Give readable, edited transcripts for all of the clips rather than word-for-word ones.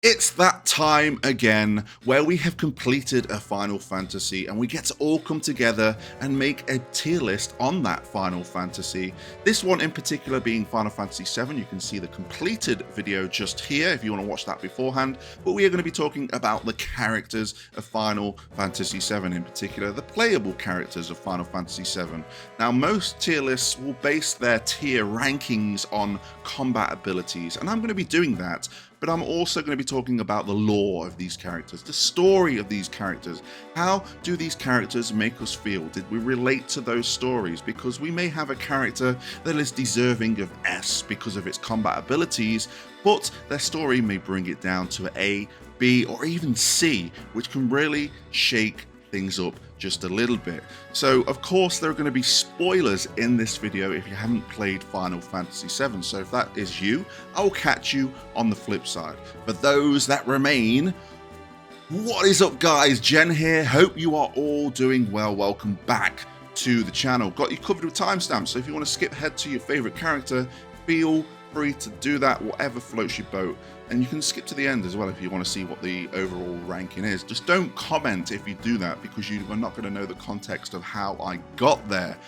It's that time again where we have completed a Final Fantasy and we get to all come together and make a tier list on that Final Fantasy. This one in particular being Final Fantasy VII. You can see the completed video just here if you want to watch that beforehand. But we are going to be talking about the characters of Final Fantasy VII, in particular the playable characters of Final Fantasy VII. Now, most tier lists will base their tier rankings on combat abilities, and I'm going to be doing that. But I'm also going to be talking about the lore of these characters, the story of these characters. How do these characters make us feel? Did we relate to those stories? Because we may have a character that is deserving of S because of its combat abilities, but their story may bring it down to A, B, or even C, which can really shake things up just a little bit. So of course there are going to be spoilers in this video if you haven't played Final Fantasy VII, so if that is you, I'll catch you on the flip side. For those that remain, what is up guys, Jen here, hope you are all doing well. Welcome back to the channel. Got you covered with timestamps, so if you want to skip ahead to your favorite character, feel free to do that, whatever floats your boat. And you can skip to the end as well if you want to see what the overall ranking is. Just don't comment if you do that, because you are not going to know the context of how I got there.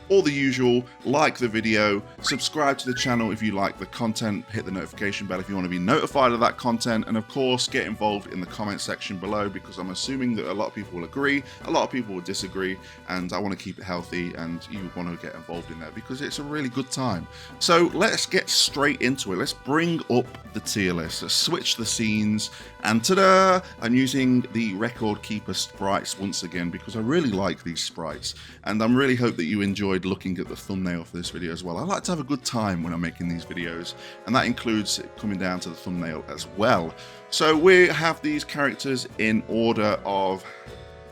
All the usual, like the video, subscribe to the channel if you like the content, hit the notification bell if you want to be notified of that content, and of course get involved in the comment section below, because I'm assuming that a lot of people will agree, a lot of people will disagree, and I want to keep it healthy and you want to get involved in that because it's a really good time. So let's get straight into it. Let's bring up the tier list, let's switch the scenes, and ta-da! I'm using the Record Keeper sprites once again because I really like these sprites, and I'm really hope that you enjoyed looking at the thumbnail for this video as well. I like to have a good time when I'm making these videos, and that includes coming down to the thumbnail as well. So we have these characters in order of,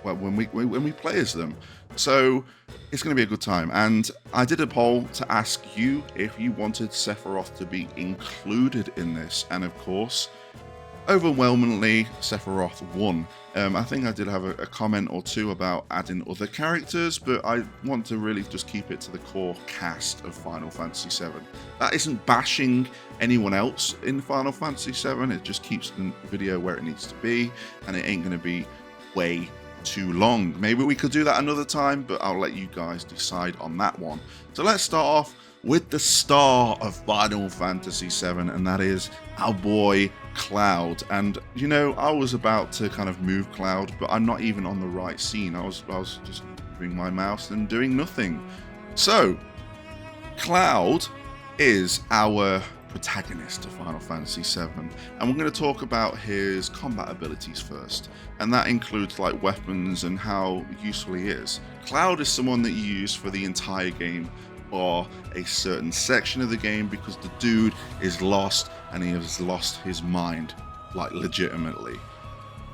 well, when we play as them. So it's going to be a good time, and I did a poll to ask you if you wanted Sephiroth to be included in this, and of course overwhelmingly Sephiroth won. I think I did have a comment or two about adding other characters, but I want to really just keep it to the core cast of Final Fantasy VII. That isn't bashing anyone else in Final Fantasy VII, it just keeps the video where it needs to be, and it ain't going to be way too long. Maybe we could do that another time, but I'll let you guys decide on that one. So let's start off with the star of Final Fantasy VII, and that is our boy Cloud. And you know, I was about to kind of move Cloud, but I'm not even on the right scene. I was just moving my mouse and doing nothing. So Cloud is our protagonist of Final Fantasy VII, and we're going to talk about his combat abilities first, and that includes like weapons and how useful he is. Cloud is someone that you use for the entire game or a certain section of the game, because the dude is lost and he has lost his mind, like legitimately.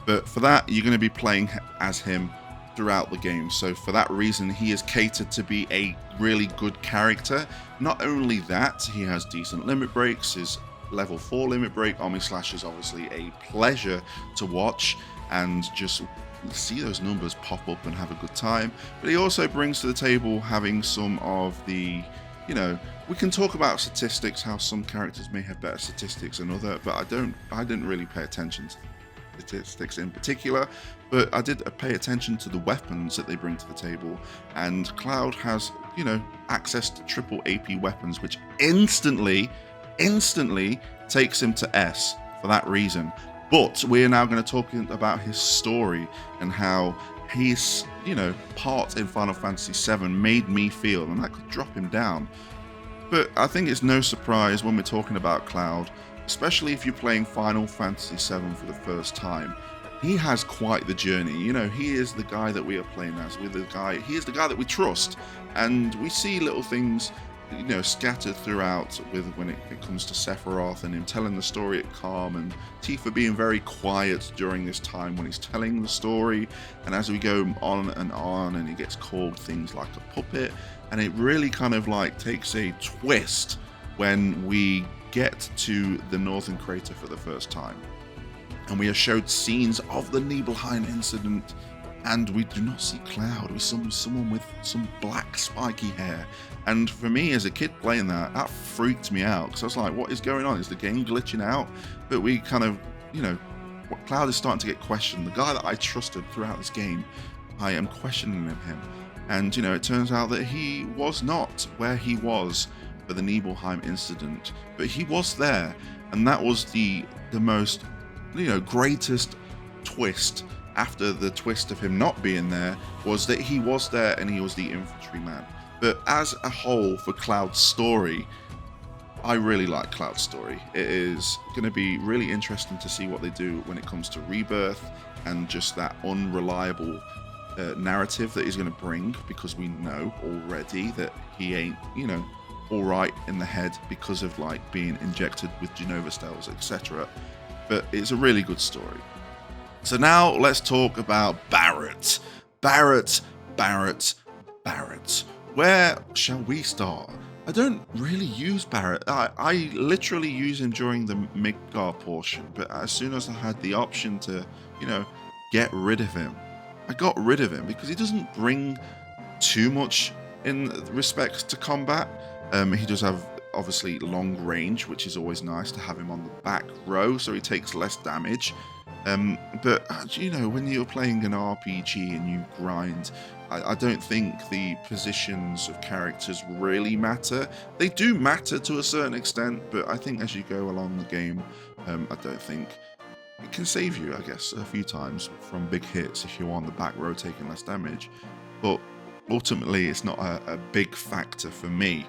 But for that, you're going to be playing as him throughout the game, so for that reason he is catered to be a really good character. Not only that, he has decent limit breaks. His level 4 limit break, Omni Slash, is obviously a pleasure to watch and just see those numbers pop up and have a good time. But he also brings to the table having some of the, you know, we can talk about statistics, how some characters may have better statistics than other, but I didn't really pay attention to statistics in particular, but I did pay attention to the weapons that they bring to the table, and Cloud has, you know, access to triple AP weapons, which instantly takes him to S for that reason. But we're now going to talk about his story and how his, you know, part in Final Fantasy VII made me feel, and that could drop him down. But I think it's no surprise when we're talking about Cloud, especially if you're playing Final Fantasy VII for the first time. He has quite the journey. You know, he is the guy that we are playing as. He is the guy that we trust, and we see little things, you know, scattered throughout with when it comes to Sephiroth and him telling the story at Calm, and Tifa being very quiet during this time when he's telling the story, and as we go on and he gets called things like a puppet, and it really kind of like takes a twist when we get to the Northern Crater for the first time, and we are showed scenes of the Nibelheim incident, and we do not see Cloud. We see someone with some black spiky hair, and for me as a kid playing that freaked me out, because I was like, what is going on? Is the game glitching out? But we kind of you know, Cloud is starting to get questioned. The guy that I trusted throughout this game, I am questioning him. And, you know, it turns out that he was not where he was for the Nibelheim incident, but he was there. And that was the most, you know, greatest twist after the twist of him not being there, was that he was there and he was the infantryman. But as a whole, for Cloud's story, I really like Cloud's story. It is going to be really interesting to see what they do when it comes to Rebirth and just that unreliable narrative that he's going to bring, because we know already that he ain't, you know, all right in the head because of like being injected with Genova Stells, etc. But it's a really good story. So now let's talk about Barret. Barret. Where shall we start? I don't really use Barret. I literally use him during the Midgar portion, but as soon as I had the option to, you know, get rid of him, I got rid of him because he doesn't bring too much in respects to combat. He does have obviously long range, which is always nice to have him on the back row, so he takes less damage. But you know, when you're playing an RPG and you grind, I don't think the positions of characters really matter. They do matter to a certain extent, but I think as you go along the game, I don't think it can save you, I guess, a few times from big hits if you're on the back row taking less damage. But ultimately, it's not a big factor for me.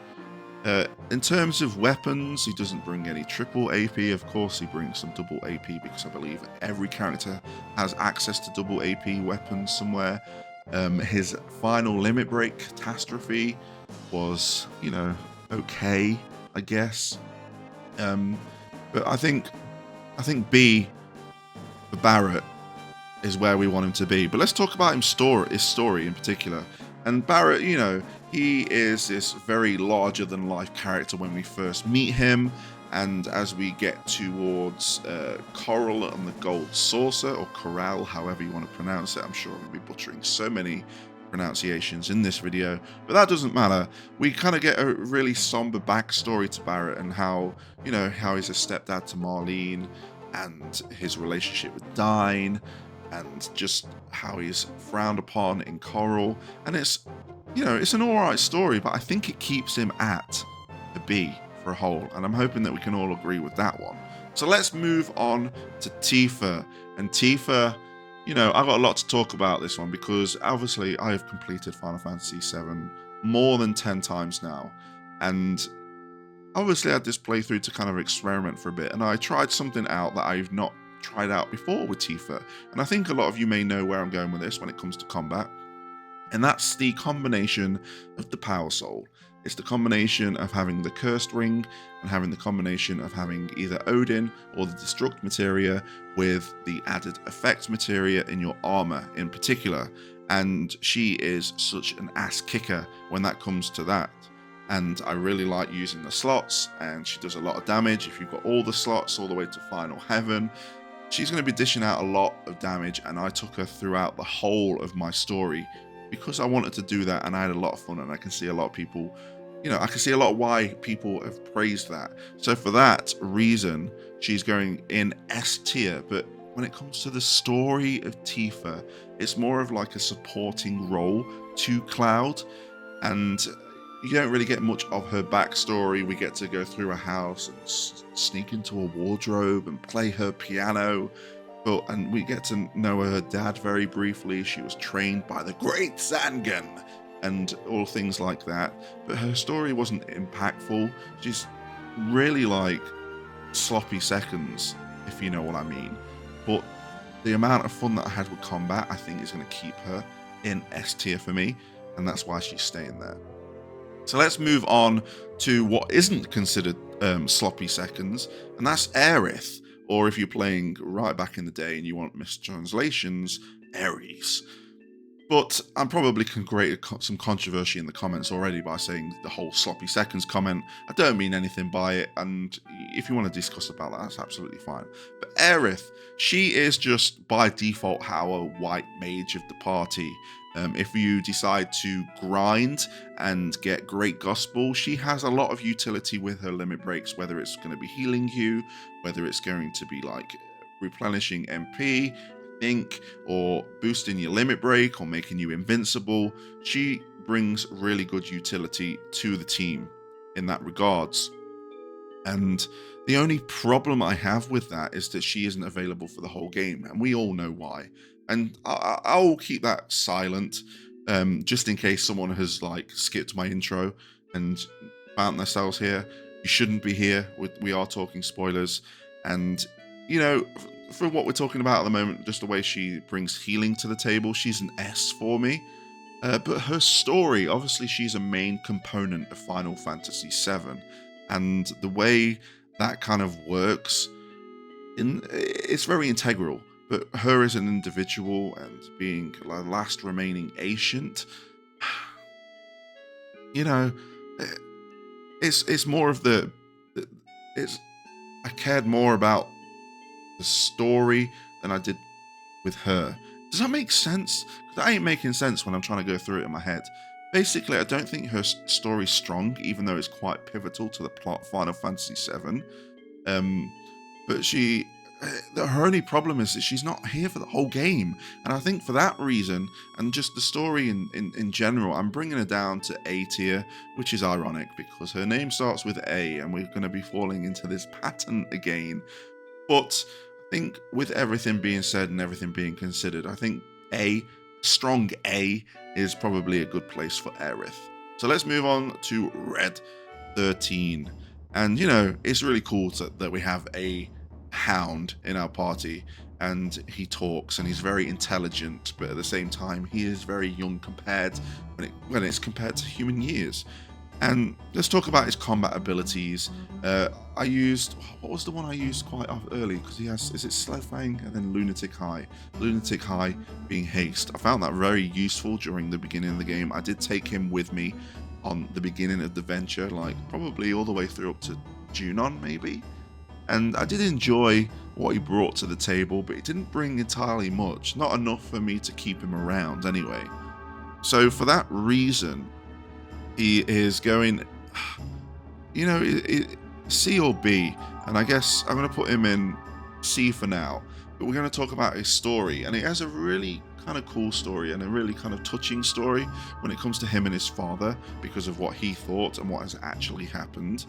In terms of weapons, he doesn't bring any triple AP. Of course, he brings some double AP because I believe every character has access to double AP weapons somewhere. His final limit break catastrophe was, you know, okay, I guess. But I think B for Barret is where we want him to be. But let's talk about his story in particular. And Barret, you know, he is this very larger than life character when we first meet him, and as we get towards Coral and the Gold Saucer, or Corral, however you want to pronounce it. I'm sure I'm going to be butchering so many pronunciations in this video, but that doesn't matter. We kind of get a really somber backstory to Barret and how, you know, how he's a stepdad to Marlene and his relationship with Dine, and just how he's frowned upon in Coral. And it's, you know, it's an alright story, but I think it keeps him at a B for a whole, and I'm hoping that we can all agree with that one. So let's move on to Tifa. And Tifa, you know, I've got a lot to talk about this one because obviously I have completed Final Fantasy VII more than 10 times now, and obviously I had this playthrough to kind of experiment for a bit, and I tried something out that I've not tried out before with Tifa, and I think a lot of you may know where I'm going with this when it comes to combat, and that's the combination of the Power Soul. It's the combination of having the Cursed Ring and having the combination of having either Odin or the Destruct Materia with the added Effect Materia in your armor in particular. And she is such an ass kicker when that comes to that. And I really like using the slots, and she does a lot of damage. If you've got all the slots all the way to Final Heaven, she's going to be dishing out a lot of damage, and I took her throughout the whole of my story because I wanted to do that, and I had a lot of fun, and I can see a lot of people, you know, I can see a lot why people have praised that. So for that reason, she's going in S tier. But when it comes to the story of Tifa, it's more of like a supporting role to Cloud, and you don't really get much of her backstory. We get to go through a house and sneak into a wardrobe and play her piano. And we get to know her dad very briefly. She was trained by the great Zangan and all things like that. But her story wasn't impactful. She's really like sloppy seconds, if you know what I mean. But the amount of fun that I had with combat, I think is going to keep her in S tier for me. And that's why she's staying there. So let's move on to what isn't considered sloppy seconds, and that's Aerith. Or if you're playing right back in the day and you want mistranslations, Ares. But I'm probably can create some controversy in the comments already by saying the whole sloppy seconds comment. I don't mean anything by it, and if you want to discuss about that, that's absolutely fine. But Aerith, she is just by default our white mage of the party. If you decide to grind and get great gospel, she has a lot of utility with her limit breaks, whether it's going to be healing you, whether it's going to be like replenishing MP, I think, or boosting your limit break, or making you invincible. She brings really good utility to the team in that regards. And the only problem I have with that is that she isn't available for the whole game, and we all know why. And I'll keep that silent, just in case someone has like skipped my intro and found themselves here. You shouldn't be here. We are talking spoilers, and you know, for what we're talking about at the moment, just the way she brings healing to the table, she's an S for me. But her story, obviously, she's a main component of Final Fantasy VII, and the way that kind of works, it's very integral. But her as an individual and being the last remaining ancient, you know, it's more of I cared more about the story than I did with her. Does that make sense? That ain't making sense when I'm trying to go through it in my head. Basically, I don't think her story's strong, even though it's quite pivotal to the plot of Final Fantasy VII. But her only problem is that she's not here for the whole game. And I think for that reason, and just the story in general, I'm bringing her down to A tier, which is ironic because her name starts with A, and we're going to be falling into this pattern again. But I think with everything being said and everything being considered, I think strong A is probably a good place for Aerith. So let's move on to Red 13. And, you know, it's really cool that we have a hound in our party, and he talks and he's very intelligent, but at the same time, he is very young compared when it's compared to human years. And let's talk about his combat abilities. I used, what was the one I used quite early? Because he has, is it Slowfang and then Lunatic High? Lunatic High being haste. I found that very useful during the beginning of the game. I did take him with me on the beginning of the venture, like probably all the way through up to Junon maybe. And I did enjoy what he brought to the table, but it didn't bring entirely much. Not enough for me to keep him around anyway. So for that reason, he is going, you know, C or B, and I guess I'm going to put him in C for now, but we're going to talk about his story, and it has a really kind of cool story and a really kind of touching story when it comes to him and his father, because of what he thought and what has actually happened.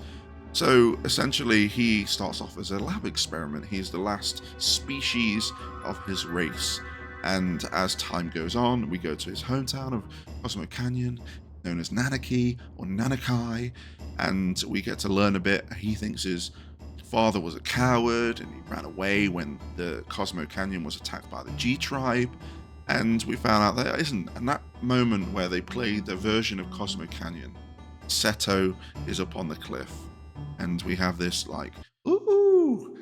So essentially, he starts off as a lab experiment. He's the last species of his race, and as time goes on, we go to his hometown of Cosmo Canyon, known as Nanaki or Nanaki, and we get to learn a bit. He thinks his father was a coward and he ran away when the Cosmo Canyon was attacked by the G tribe, and we found out that it isn't. And that moment where they played the version of Cosmo Canyon, Seto is up on the cliff, and we have this like ooh,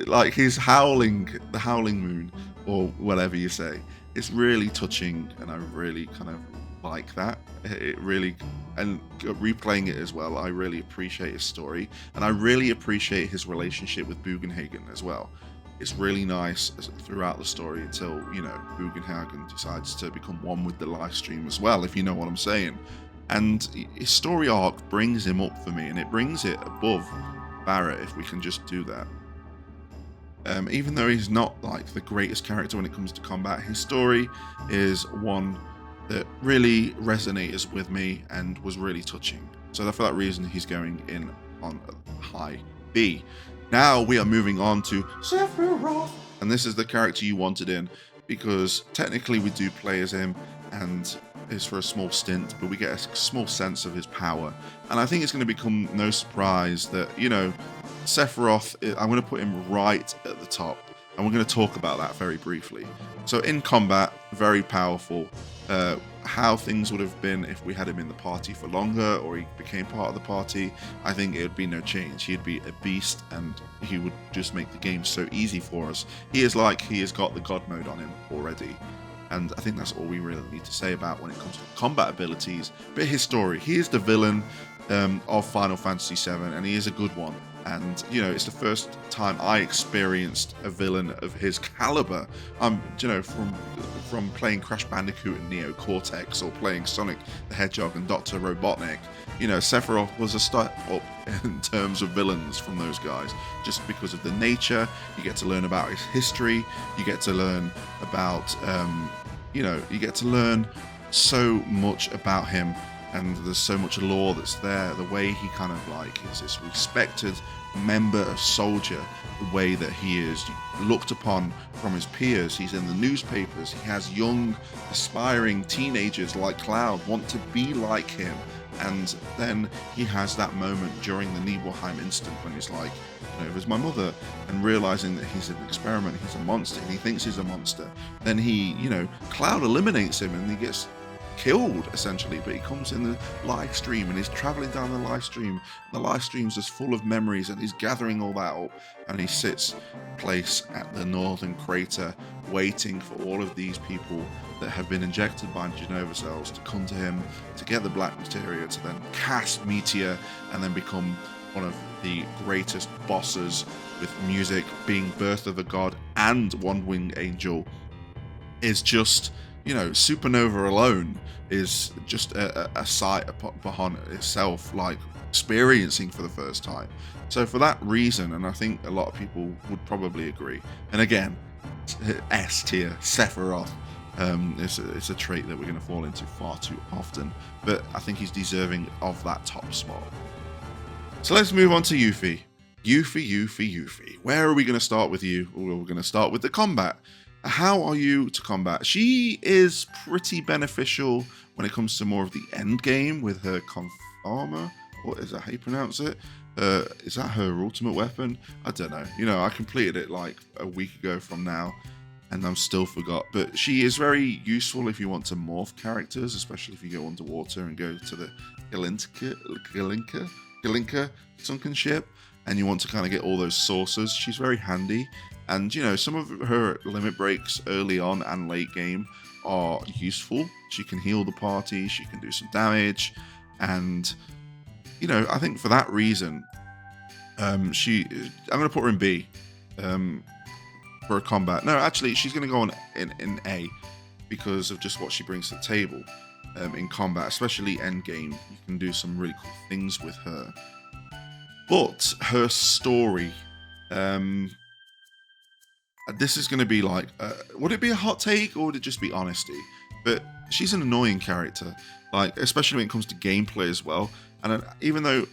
like he's howling, the howling moon or whatever you say. It's really touching, and I really kind of like that. It really, and replaying it as well, I really appreciate his story, and I really appreciate his relationship with Bugenhagen as well. It's really nice throughout the story until, you know, Bugenhagen decides to become one with the live stream as well, if you know what I'm saying. And his story arc brings him up for me, and it brings it above Barret, if we can just do that. Even though he's not like the greatest character when it comes to combat, his story is one that really resonates with me and was really touching. So for that reason, he's going in on a high B. Now we are moving on to Sephiroth, and this is the character you wanted in, because technically we do play as him, and it's for a small stint, but we get a small sense of his power. And I think it's going to become no surprise that, you know, Sephiroth, I'm going to put him right at the top, and we're going to talk about that very briefly. So in combat, very powerful. How things would have been if we had him in the party for longer, or he became part of the party, I think it would be no change. He'd be a beast, and he would just make the game so easy for us. He has got the God mode on him already, and I think that's all we really need to say about when it comes to combat abilities. But his story, he is the villain of Final Fantasy VII, and he is a good one. And, you know, it's the first time I experienced a villain of his caliber. You know, from playing Crash Bandicoot and Neo Cortex, or playing Sonic the Hedgehog and Dr. Robotnik, you know, Sephiroth was a step up in terms of villains from those guys, just because of the nature. You get to learn about his history, you get to learn about, you get to learn so much about him, and there's so much lore that's there. The way he kind of like is this respected member of soldier, the way that he is looked upon from his peers. He's in the newspapers. He has young, aspiring teenagers like Cloud want to be like him. And then he has that moment during the Nibelheim incident when he's like, it was my mother, and realizing that he's an experiment, he's a monster, and he thinks he's a monster. Then he, Cloud eliminates him and he gets killed essentially, but he comes in the live stream and he's traveling down the live stream. The live stream's just full of memories, and he's gathering all that up, and he sits place at the northern crater waiting for all of these people that have been injected by Genova cells to come to him to get the black materia, to then cast Meteor and then become one of the greatest bosses, with music being Birth of a God and One Winged Angel. Is just, Supernova alone is just a sight upon itself, like experiencing for the first time. So for that reason, and I think a lot of people would probably agree, and again, S tier, Sephiroth, it's a trait that we're going to fall into far too often, but I think he's deserving of that top spot. So let's move on to Yuffie. Yuffie. Where are we going to start with you? Well, we're going to start with the combat. How are you to combat? She is pretty beneficial when it comes to more of the end game with her Confarmer. What is that, how you pronounce it? Is that her ultimate weapon? I don't know. I completed it like a week ago from now, and I'm still forgot. But she is very useful if you want to morph characters, especially if you go underwater and go to the Galinka sunken ship, and you want to kind of get all those sources. She's very handy. And, some of her limit breaks early on and late game are useful. She can heal the party, she can do some damage, and, I think for that reason, I'm going to put her in B for a combat. No, actually, she's going to go on in A because of just what she brings to the table in combat, especially end game. You can do some really cool things with her. But her story... this is going to be like, would it be a hot take or would it just be honesty? But she's an annoying character, like especially when it comes to gameplay as well. And even though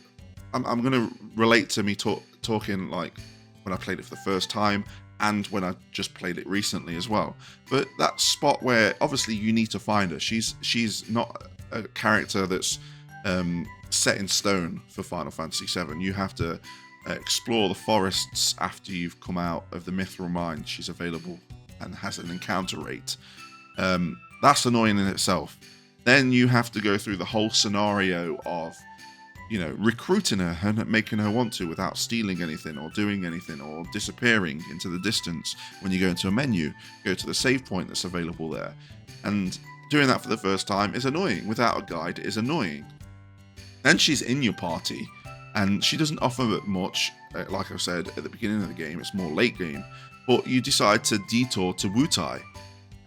I'm going to relate to me talking like when I played it for the first time and when I just played it recently as well. But that spot where obviously you need to find her. She's not a character that's set in stone for Final Fantasy VII. You have to explore the forests after you've come out of the Mithril Mine. She's available and has an encounter rate. That's annoying in itself. Then you have to go through the whole scenario of, recruiting her and making her want to without stealing anything or doing anything or disappearing into the distance when you go into a menu, go to the save point that's available there. And doing that for the first time is annoying. Without a guide, it is annoying. Then she's in your party, and she doesn't offer much, like I said at the beginning of the game, it's more late game, but you decide to detour to Wutai.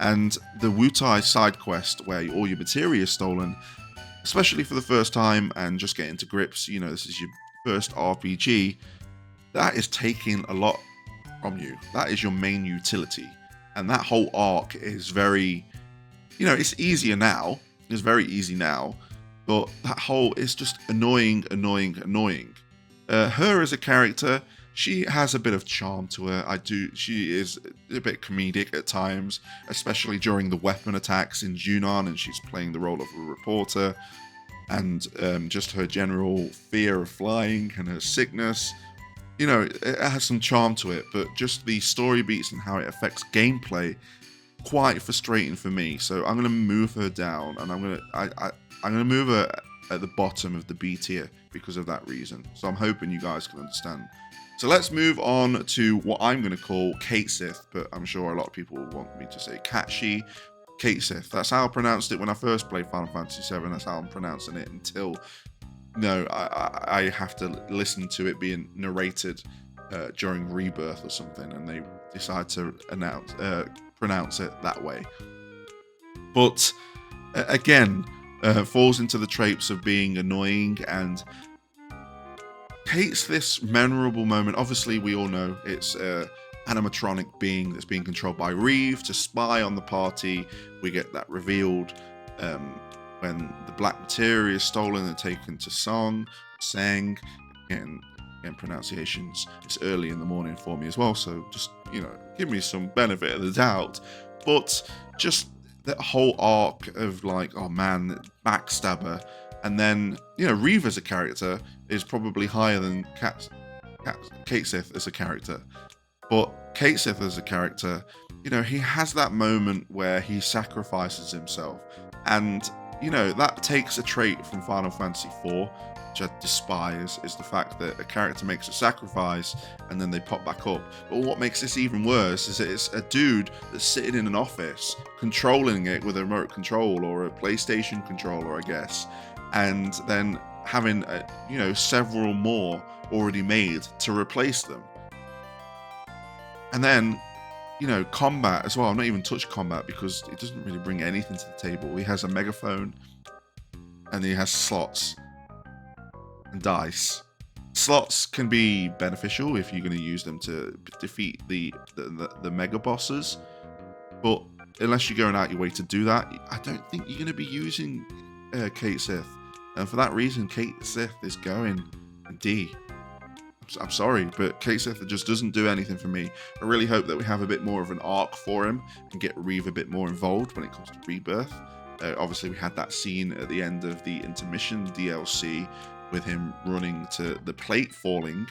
And the Wutai side quest where all your materia is stolen, especially for the first time and just getting to grips, this is your first RPG, that is taking a lot from you. That is your main utility. And that whole arc is very, it's easier now. It's very easy now. But that whole is just annoying. Her as a character, she has a bit of charm to her. She is a bit comedic at times, especially during the weapon attacks in Junon, and she's playing the role of a reporter. And just her general fear of flying and her sickness, it has some charm to it. But just the story beats and how it affects gameplay, quite frustrating for me. So I'm going to move her down, and I'm going to move her at the bottom of the B tier because of that reason. So I'm hoping you guys can understand. So let's move on to what I'm going to call Cait Sith, but I'm sure a lot of people will want me to say Catchy. Cait Sith. That's how I pronounced it when I first played Final Fantasy VII. That's how I'm pronouncing it until I have to listen to it being narrated during Rebirth or something, and they decide to pronounce it that way. But again, falls into the tropes of being annoying, and Cait Sith's memorable moment, obviously we all know it's a animatronic being that's being controlled by Reeve to spy on the party. We get that revealed when the black materia is stolen and taken to Sang, and pronunciations. It's early in the morning for me as well, so just, give me some benefit of the doubt. But just that whole arc of like, oh man, backstabber. And then, Reeve as a character is probably higher than Cait Sith as a character. But Cait Sith as a character, he has that moment where he sacrifices himself. And, that takes a trait from Final Fantasy IV, which I despise, is the fact that a character makes a sacrifice and then they pop back up. But what makes this even worse is that it's a dude that's sitting in an office, controlling it with a remote control or a PlayStation controller, I guess. And then having, several more already made to replace them. And then, combat as well. I've not even touched combat because it doesn't really bring anything to the table. He has a megaphone and he has slots and dice. Slots can be beneficial if you're going to use them to defeat the mega bosses. But unless you're going out your way to do that, I don't think you're going to be using Cait Sith. And for that reason, Cait Sith is going D. I'm sorry, but Cait Sith just doesn't do anything for me. I really hope that we have a bit more of an arc for him and get Reeve a bit more involved when it comes to Rebirth. Obviously, we had that scene at the end of the intermission DLC with him running to the plate falling.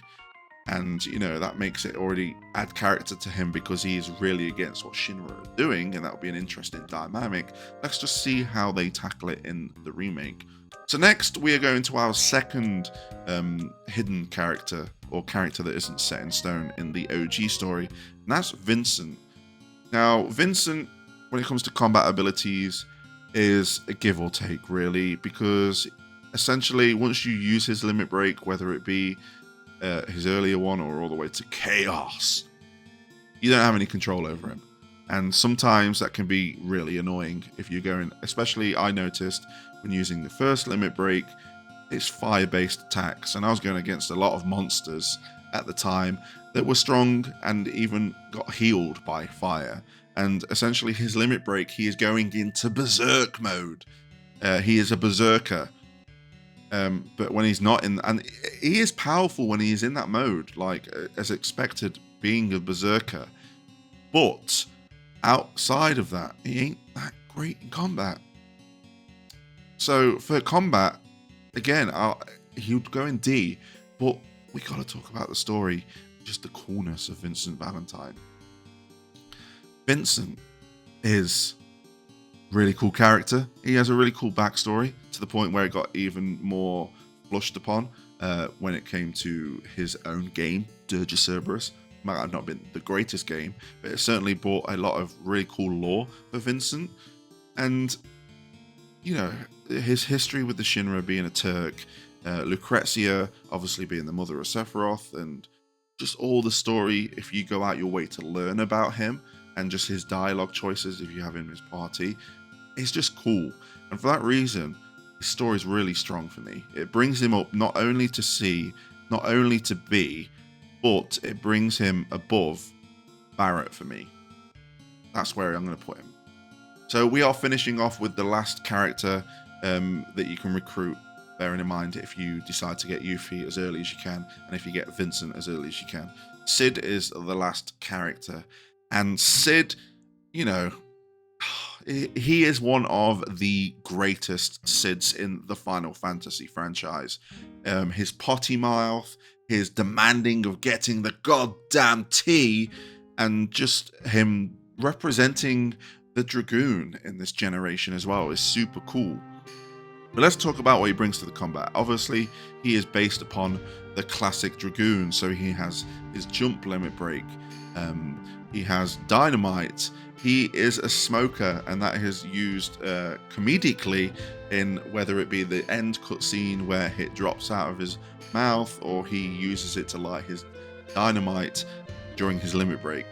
And, that makes it already add character to him because he is really against what Shinra are doing. And that'll be an interesting dynamic. Let's just see how they tackle it in the remake. So next, we are going to our second hidden character, or character that isn't set in stone in the OG story, and that's Vincent. Now, Vincent, when it comes to combat abilities, is a give or take, really, because essentially, once you use his limit break, whether it be his earlier one or all the way to Chaos, you don't have any control over him. And sometimes that can be really annoying if you're going, especially I noticed when using the first limit break, it's fire-based attacks. And I was going against a lot of monsters at the time that were strong and even got healed by fire. And essentially his limit break, he is going into berserk mode. He is a berserker. But when he's not in, and he is powerful when he is in that mode, like as expected, being a berserker. But outside of that, he ain't that great in combat. So for combat, again, he would go in D, but we got to talk about the story, just the coolness of Vincent Valentine. Vincent is a really cool character. He has a really cool backstory to the point where it got even more flushed upon when it came to his own game, Dirge of Cerberus. Might have not been the greatest game, but it certainly brought a lot of really cool lore for Vincent. And, his history with the Shinra being a Turk, Lucrezia obviously being the mother of Sephiroth, and just all the story, if you go out your way to learn about him, and just his dialogue choices if you have him in his party, it's just cool. And for that reason, his story is really strong for me. It brings him up not only to C, not only to B, but it brings him above Barret for me. That's where I'm going to put him. So we are finishing off with the last character that you can recruit, bearing in mind if you decide to get Yuffie as early as you can, and if you get Vincent as early as you can. Cid is the last character. And Cid, he is one of the greatest Cids in the Final Fantasy franchise. His potty mouth, his demanding of getting the goddamn tea, and just him representing the Dragoon in this generation as well is super cool. But let's talk about what he brings to the combat. Obviously, he is based upon the classic Dragoon, so he has his jump limit break. He has dynamite. He is a smoker, and that is used comedically in whether it be the end cutscene where it drops out of his mouth, or he uses it to light his dynamite during his limit break.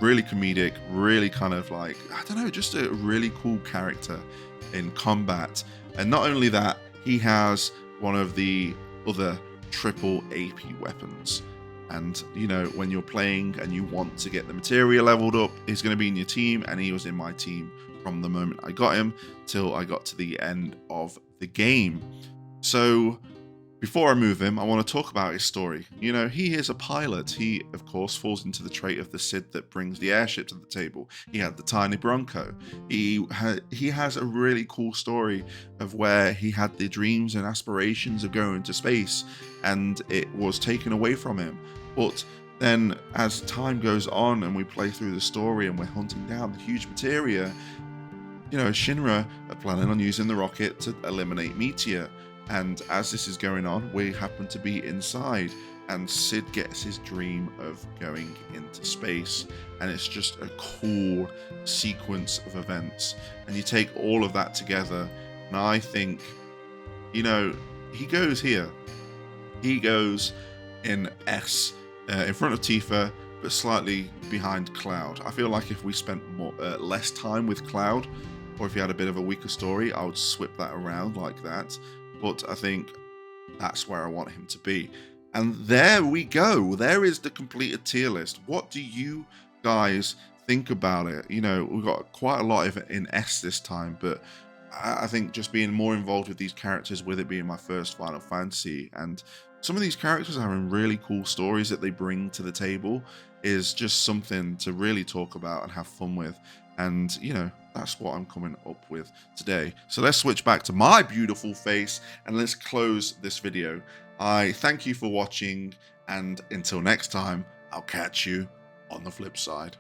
Really comedic, really kind of like, I don't know, just a really cool character in combat. And not only that, he has one of the other triple AP weapons. And, you know, when you're playing and you want to get the materia leveled up, he's going to be in your team, and he was in my team from the moment I got him till I got to the end of the game. So before I move him, I want to talk about his story. You know, he is a pilot. He, of course, falls into the trait of the Cid that brings the airship to the table. He had the tiny Bronco. He has a really cool story of where he had the dreams and aspirations of going to space, and it was taken away from him. But then as time goes on and we play through the story and we're hunting down the huge materia, you know, Shinra are planning on using the rocket to eliminate Meteor. And as this is going on, we happen to be inside, and Cid gets his dream of going into space, and it's just a cool sequence of events. And you take all of that together, and I think, you know, he goes here. He goes in S, in front of Tifa, but slightly behind Cloud. I feel like if we spent less time with Cloud, or if he had a bit of a weaker story, I would swip that around like that. But I think that's where I want him to be. And there we go. There is the completed tier list. What do you guys think about it? You know, we've got quite a lot of it in S this time, but I think just being more involved with these characters, with it being my first Final Fantasy, and some of these characters having really cool stories that they bring to the table, is just something to really talk about and have fun with. And, you know, that's what I'm coming up with today. So let's switch back to my beautiful face and let's close this video. I thank you for watching, and until next time, I'll catch you on the flip side.